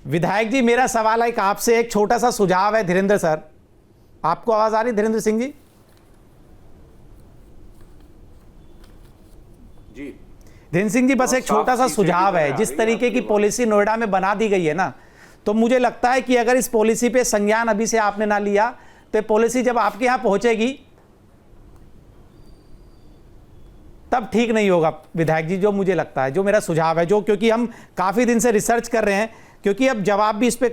विधायक जी, मेरा सवाल है आपसे, एक छोटा सा सुझाव है। धीरेन्द्र सर, आपको आवाज आ रही? धीरेन्द्र सिंह जी जी। धीरेन्द्र सिंह जी, बस एक छोटा सा सुझाव है। जिस तरीके की पॉलिसी नोएडा में बना दी गई है ना, तो मुझे लगता है कि अगर इस पॉलिसी पे संज्ञान अभी से आपने ना लिया तो पॉलिसी जब आपके यहां पहुंचेगी तब ठीक नहीं होगा। विधायक जी, जो मुझे लगता है, जो मेरा सुझाव है, जो क्योंकि हम काफी दिन से रिसर्च कर रहे हैं, क्योंकि अब जवाब भी इस पे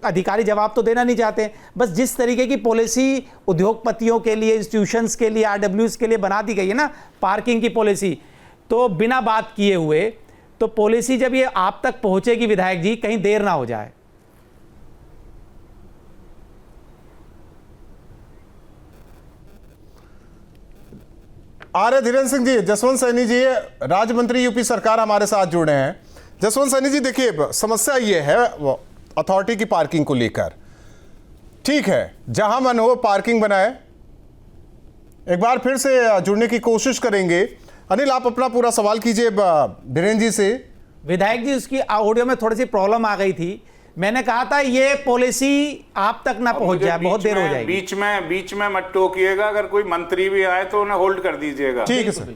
अधिकारी जवाब तो देना नहीं चाहते। बस जिस तरीके की पॉलिसी उद्योगपतियों के लिए, इंस्टीट्यूशंस के लिए, आरडब्ल्यूज के लिए बना दी गई है ना, पार्किंग की पॉलिसी, तो बिना बात किए हुए, तो पॉलिसी जब ये आप तक पहुंचेगी विधायक जी, कहीं देर ना हो जाए। आर्य धीरेन्द्र सिंह जी, जसवंत सैनी जी राज्य मंत्री यूपी सरकार हमारे साथ जुड़े हैं। जसवंत सैनी जी, देखिए समस्या ये है अथॉरिटी की पार्किंग को लेकर। ठीक है, जहां मन हो पार्किंग बनाए। एक बार फिर से जुड़ने की कोशिश करेंगे। अनिल, आप अपना पूरा सवाल कीजिए धीरेन्द्र जी से। विधायक जी, उसकी ऑडियो में थोड़ी सी प्रॉब्लम आ गई थी। मैंने कहा था ये पॉलिसी आप तक ना पहुंच जाए, बहुत देर हो जाएगी। बीच में मत टोकिएगा। अगर कोई मंत्री भी आए तो उन्हें होल्ड कर दीजिएगा। ठीक है सर।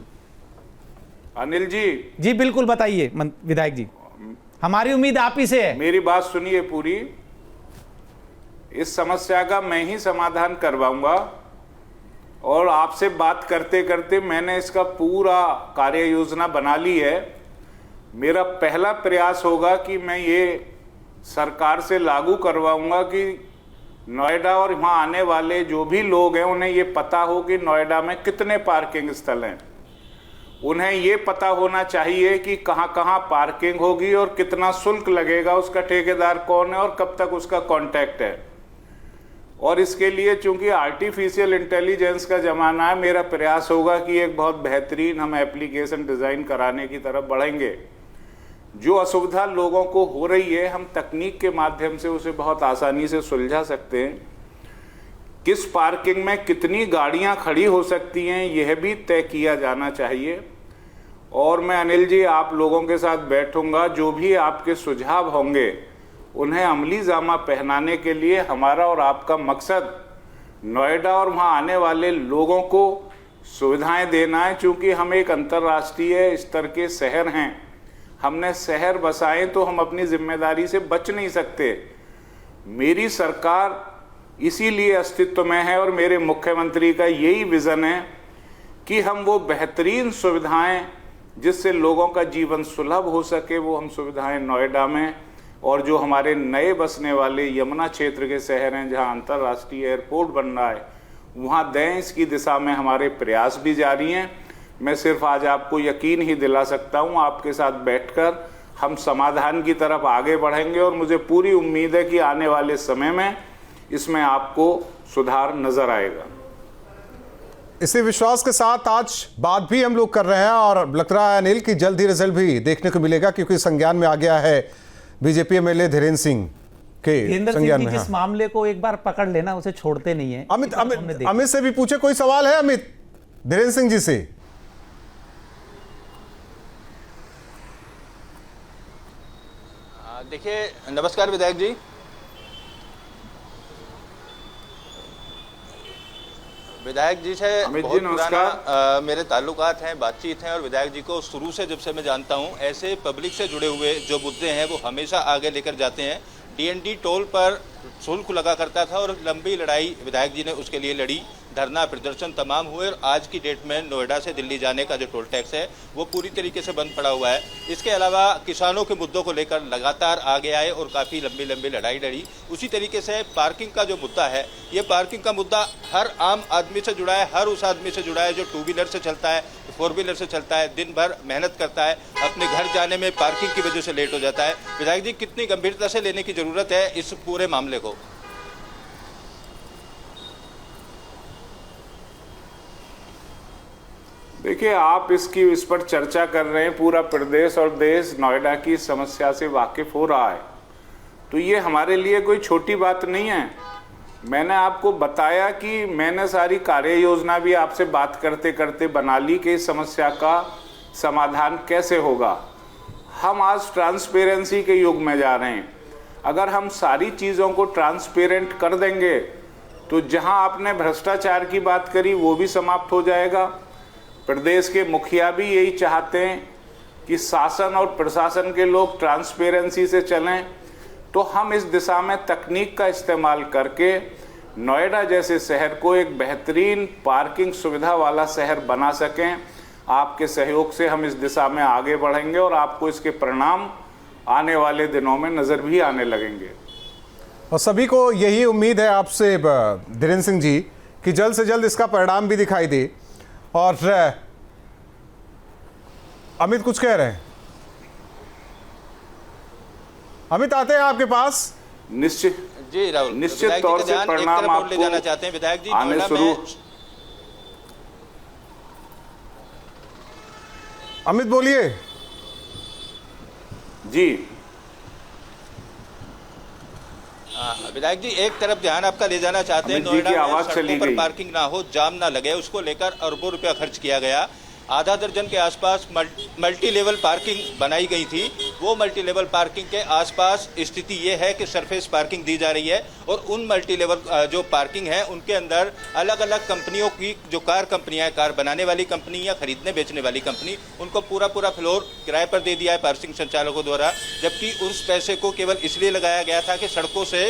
अनिल जी बिल्कुल बताइए विधायक जी, हमारी उम्मीद आप ही से है। मेरी बात सुनिए पूरी। इस समस्या का मैं ही समाधान करवाऊंगा, और आपसे बात करते करते मैंने इसका पूरा कार्य योजना बना ली है। मेरा पहला प्रयास होगा कि मैं ये सरकार से लागू करवाऊंगा कि नोएडा और वहाँ आने वाले जो भी लोग हैं उन्हें ये पता हो कि नोएडा में कितने पार्किंग स्थल हैं। उन्हें ये पता होना चाहिए कि कहाँ कहाँ पार्किंग होगी और कितना शुल्क लगेगा, उसका ठेकेदार कौन है और कब तक उसका कॉन्टैक्ट है। और इसके लिए चूंकि आर्टिफिशियल इंटेलिजेंस का ज़माना है, मेरा प्रयास होगा कि एक बहुत बेहतरीन हम एप्लीकेशन डिज़ाइन कराने की तरफ बढ़ेंगे। जो असुविधा लोगों को हो रही है, हम तकनीक के माध्यम से उसे बहुत आसानी से सुलझा सकते हैं। किस पार्किंग में कितनी गाड़ियां खड़ी हो सकती हैं, यह भी तय किया जाना चाहिए। और मैं अनिल जी आप लोगों के साथ बैठूंगा, जो भी आपके सुझाव होंगे उन्हें अमली जामा पहनाने के लिए हमारा और आपका मकसद नोएडा और वहाँ आने वाले लोगों को सुविधाएं देना है। चूँकि हम एक अंतर्राष्ट्रीय स्तर के शहर हैं, हमने शहर बसाए तो हम अपनी जिम्मेदारी से बच नहीं सकते। मेरी सरकार इसीलिए अस्तित्व में है और मेरे मुख्यमंत्री का यही विज़न है कि हम वो बेहतरीन सुविधाएं जिससे लोगों का जीवन सुलभ हो सके, वो हम सुविधाएं नोएडा में और जो हमारे नए बसने वाले यमुना क्षेत्र के शहर हैं जहां अंतर्राष्ट्रीय एयरपोर्ट बन रहा है, वहां दें। इसकी दिशा में हमारे प्रयास भी जारी हैं। मैं सिर्फ आज आपको यकीन ही दिला सकता हूं, आपके साथ बैठकर हम समाधान की तरफ आगे बढ़ेंगे और मुझे पूरी उम्मीद है कि आने वाले समय में इसमें आपको सुधार नजर आएगा। इसी विश्वास के साथ आज बात भी हम लोग कर रहे हैं और लग रहा है अनिल कि जल्द ही रिजल्ट भी देखने को मिलेगा, क्योंकि संज्ञान में आ गया है बीजेपी एमएलए धीरेन्द्र सिंह के संज्ञान में। जिस मामले को एक बार पकड़ लेना उसे छोड़ते नहीं है। अमित से भी पूछे, कोई सवाल है अमित धीरेन्द्र सिंह जी से? देखिए, नमस्कार विधायक जी। विधायक जी से बहुत पुराना मेरे ताल्लुकात हैं, बातचीत हैं, और विधायक जी को शुरू से जब से मैं जानता हूं, ऐसे पब्लिक से जुड़े हुए जो मुद्दे हैं वो हमेशा आगे लेकर जाते हैं। डीएनडी टोल पर शुल्क लगा करता था और लंबी लड़ाई विधायक जी ने उसके लिए लड़ी, धरना प्रदर्शन तमाम हुए, और आज की डेट में नोएडा से दिल्ली जाने का जो टोल टैक्स है वो पूरी तरीके से बंद पड़ा हुआ है। इसके अलावा किसानों के मुद्दों को लेकर लगातार आगे आए और काफ़ी लंबी लंबी लड़ाई लड़ी। उसी तरीके से पार्किंग का जो मुद्दा है, ये पार्किंग का मुद्दा हर आम आदमी से जुड़ा है, हर उस आदमी से जुड़ा है जो टू व्हीलर से चलता है, फोर व्हीलर से चलता है, दिन भर मेहनत करता है, अपने घर जाने में पार्किंग की वजह से लेट हो जाता है। विधायक जी, कितनी गंभीरता से लेने की जरूरत है इस पूरे मामले को? देखिए, आप इस पर चर्चा कर रहे हैं, पूरा प्रदेश और देश नोएडा की समस्या से वाकिफ हो रहा है, तो ये हमारे लिए कोई छोटी बात नहीं है। मैंने आपको बताया कि मैंने सारी कार्य योजना भी आपसे बात करते करते बना ली कि इस समस्या का समाधान कैसे होगा। हम आज ट्रांसपेरेंसी के युग में जा रहे हैं। अगर हम सारी चीज़ों को ट्रांसपेरेंट कर देंगे तो जहां आपने भ्रष्टाचार की बात करी वो भी समाप्त हो जाएगा। प्रदेश के मुखिया भी यही चाहते हैं कि शासन और प्रशासन के लोग ट्रांसपेरेंसी से चलें, तो हम इस दिशा में तकनीक का इस्तेमाल करके नोएडा जैसे शहर को एक बेहतरीन पार्किंग सुविधा वाला शहर बना सकें। आपके सहयोग से हम इस दिशा में आगे बढ़ेंगे और आपको इसके परिणाम आने वाले दिनों में नज़र भी आने लगेंगे। और सभी को यही उम्मीद है आपसे धीरेन्द्र सिंह जी कि जल्द से जल्द इसका परिणाम भी दिखाई दे। और अमित कुछ कह रहे हैं? अमित आते हैं आपके पास। निश्चित जी राहुल, निश्चित तौर से परिणाम आपको ले जाना चाहते हैं विधायक जी। आने शुरू। अमित बोलिए। जी विधायक जी, एक तरफ ध्यान आपका ले जाना चाहते हैं, अमित जी की नोएडा में आवाज चली सड़कों पर गई। पार्किंग ना हो, जाम ना लगे, उसको लेकर अरबों रुपया खर्च किया गया। आधा दर्जन के आसपास मल्टी लेवल पार्किंग बनाई गई थी। वो मल्टी लेवल पार्किंग के आसपास स्थिति ये है कि सरफेस पार्किंग दी जा रही है और उन मल्टी लेवल जो पार्किंग है उनके अंदर अलग अलग कंपनियों की जो कार कंपनियां हैं, कार बनाने वाली कंपनी या खरीदने बेचने वाली कंपनी, उनको पूरा फ्लोर किराए पर दे दिया है पार्किंग संचालकों द्वारा। जबकि उस पैसे को केवल इसलिए लगाया गया था कि सड़कों से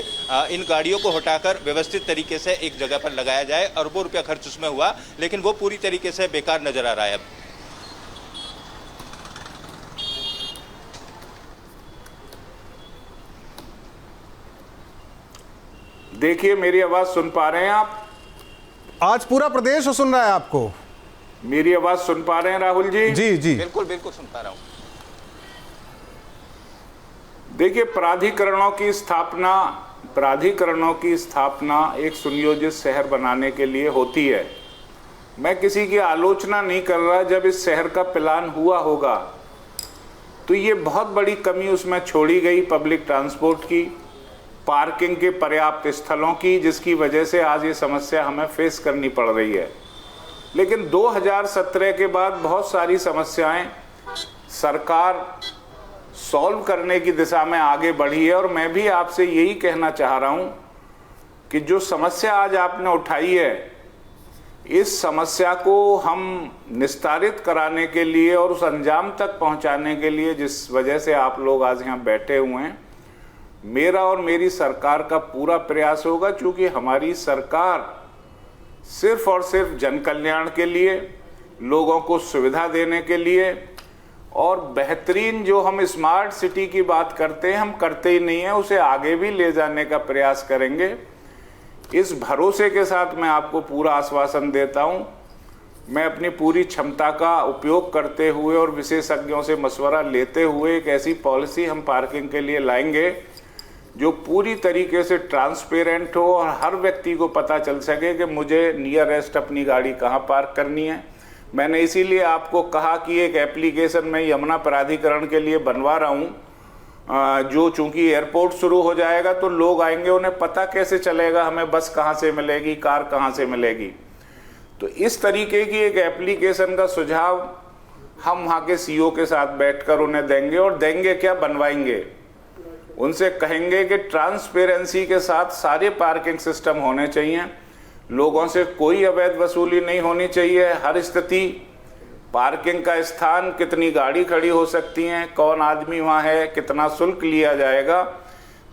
इन गाड़ियों को हटाकर व्यवस्थित तरीके से एक जगह पर लगाया जाए। अरबों रुपया खर्च उसमें हुआ, लेकिन वो पूरी तरीके से बेकार नजर आ रहा है अब। देखिए, मेरी आवाज सुन पा रहे हैं आप? आज पूरा प्रदेश सुन रहा है आपको। मेरी आवाज सुन पा रहे हैं राहुल जी? जी जी बिल्कुल बिल्कुल सुन पा रहा हूं। देखिए, प्राधिकरणों की स्थापना एक सुनियोजित शहर बनाने के लिए होती है। मैं किसी की आलोचना नहीं कर रहा। जब इस शहर का प्लान हुआ होगा तो ये बहुत बड़ी कमी उसमें छोड़ी गई पब्लिक ट्रांसपोर्ट की, पार्किंग के पर्याप्त स्थलों की, जिसकी वजह से आज ये समस्या हमें फेस करनी पड़ रही है। लेकिन 2017 के बाद बहुत सारी समस्याएं सरकार सॉल्व करने की दिशा में आगे बढ़ी है। और मैं भी आपसे यही कहना चाह रहा हूं कि जो समस्या आज आपने उठाई है, इस समस्या को हम निस्तारित कराने के लिए और उस अंजाम तक पहुंचाने के लिए जिस वजह से आप लोग आज यहाँ बैठे हुए हैं, मेरा और मेरी सरकार का पूरा प्रयास होगा। क्योंकि हमारी सरकार सिर्फ और सिर्फ जन कल्याण के लिए, लोगों को सुविधा देने के लिए और बेहतरीन जो हम स्मार्ट सिटी की बात करते हैं, हम करते ही नहीं हैं, उसे आगे भी ले जाने का प्रयास करेंगे। इस भरोसे के साथ मैं आपको पूरा आश्वासन देता हूं। मैं अपनी पूरी क्षमता का उपयोग करते हुए और विशेषज्ञों से मशवरा लेते हुए एक ऐसी पॉलिसी हम पार्किंग के लिए लाएंगे जो पूरी तरीके से ट्रांसपेरेंट हो और हर व्यक्ति को पता चल सके कि मुझे नियरेस्ट अपनी गाड़ी कहाँ पार्क करनी है। मैंने इसीलिए आपको कहा कि एक एप्लीकेशन मैं यमुना प्राधिकरण के लिए बनवा रहा हूँ, जो चूंकि एयरपोर्ट शुरू हो जाएगा तो लोग आएंगे, उन्हें पता कैसे चलेगा हमें बस कहाँ से मिलेगी, कार कहाँ से मिलेगी। तो इस तरीके की एक एप्लीकेशन का सुझाव हम वहाँ के सीईओ के साथ बैठकर उन्हें देंगे। और देंगे क्या, बनवाएंगे। उनसे कहेंगे कि ट्रांसपेरेंसी के साथ सारे पार्किंग सिस्टम होने चाहिए, लोगों से कोई अवैध वसूली नहीं होनी चाहिए। हर स्थिति, पार्किंग का स्थान, कितनी गाड़ी खड़ी हो सकती हैं, कौन आदमी वहाँ है, कितना शुल्क लिया जाएगा।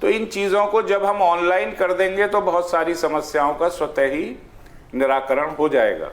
तो इन चीज़ों को जब हम ऑनलाइन कर देंगे तो बहुत सारी समस्याओं का स्वतः ही निराकरण हो जाएगा।